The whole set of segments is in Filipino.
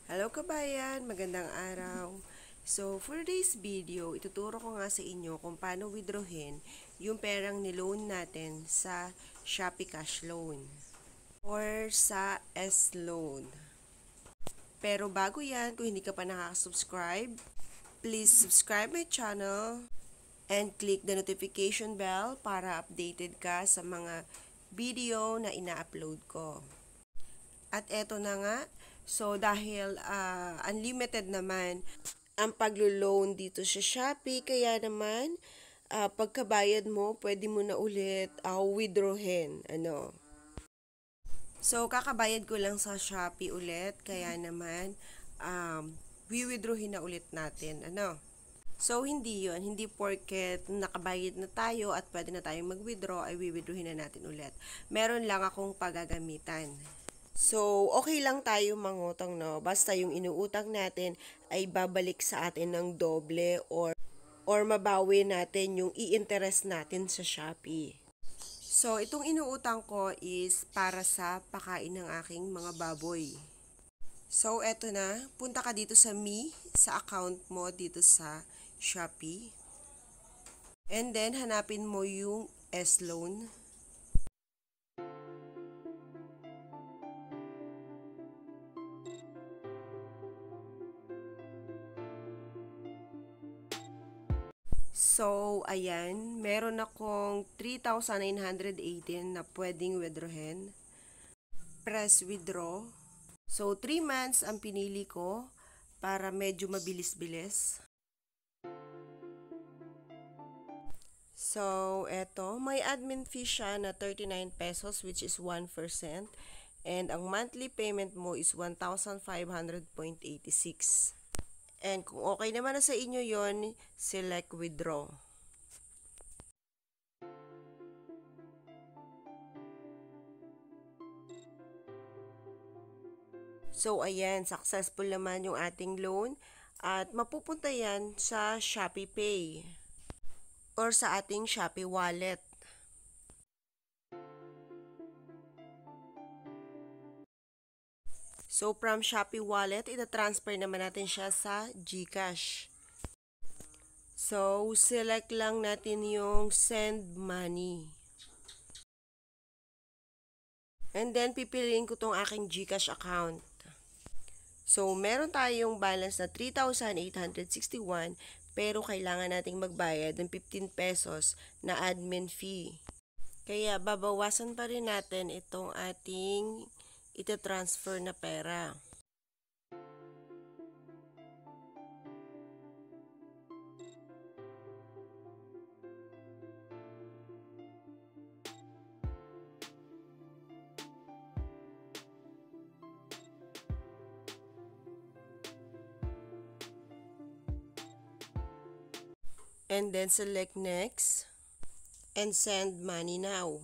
Hello kabayan, magandang araw. So, for today's video, ituturo ko nga sa inyo kung paano withdrawin yung perang niloan natin sa Shopee Cash Loan or sa S-Loan. Pero bago yan, kung hindi ka pa nakaka-subscribe, please subscribe my channel and click the notification bell para updated ka sa mga video na ina-upload ko. At eto na nga, so dahil unlimited naman ang paglo-loan dito sa Shopee, kaya naman pagkabayad mo, pwede mo na ulit withdrawin. So kakabayad ko lang sa Shopee ulit, kaya naman withdrawin na ulit natin. So, hindi yon, hindi porket nakabayad na tayo at pwede na tayong mag-withdraw, ay withdrawin na natin ulit. Meron lang akong pagagamitan. So, okay lang tayo mangutang, no? Basta yung inuutang natin ay babalik sa atin ng doble or mabawi natin yung i-interest natin sa Shopee. So, itong inuutang ko is para sa pakain ng aking mga baboy. So, eto na. Punta ka dito sa sa account mo dito sa Shopee. And then, hanapin mo yung S-Loan. So, ayan. Meron akong 3,918 na pwedeng withdrawin. Press withdraw. So, 3 months ang pinili ko para medyo mabilis-bilis. So, eto. May admin fee siya na 39 pesos which is 1%. And ang monthly payment mo is 1,500.86. And kung okay naman na sa inyo yon, select withdraw. So, ayan, successful naman yung ating loan at mapupunta yan sa Shopee Pay or sa ating Shopee Wallet. So, from Shopee Wallet, ita-transfer naman natin siya sa GCash. So, select lang natin yung send money. And then, pipiliin ko tong aking GCash account. So, meron tayong balance na 3,861 pero kailangan nating magbayad ng 15 pesos na admin fee. Kaya, babawasan pa rin natin itong ating ita-transfer na pera. And then select next and send money now.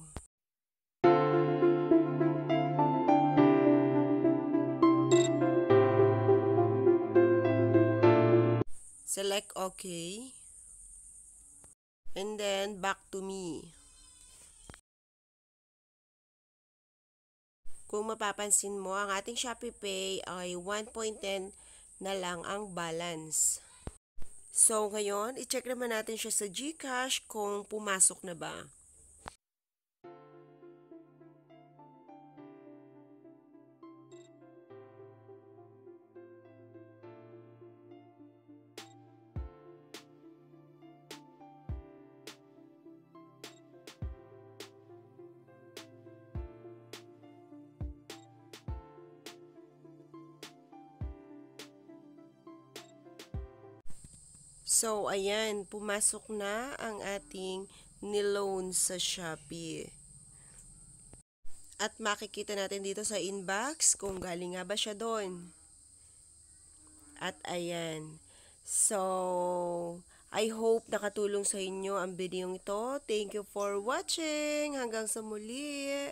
Select OK. And then back to me. Kung mapapansin mo, ang ating Shopee Pay ay 1.10 na lang ang balance. So, ngayon, i-check naman natin siya sa GCash kung pumasok na ba. So, ayan, pumasok na ang ating niloan sa Shopee. At makikita natin dito sa inbox kung galing nga ba siya doon. At ayan. So, I hope nakatulong sa inyo ang video ito. Thank you for watching. Hanggang sa muli.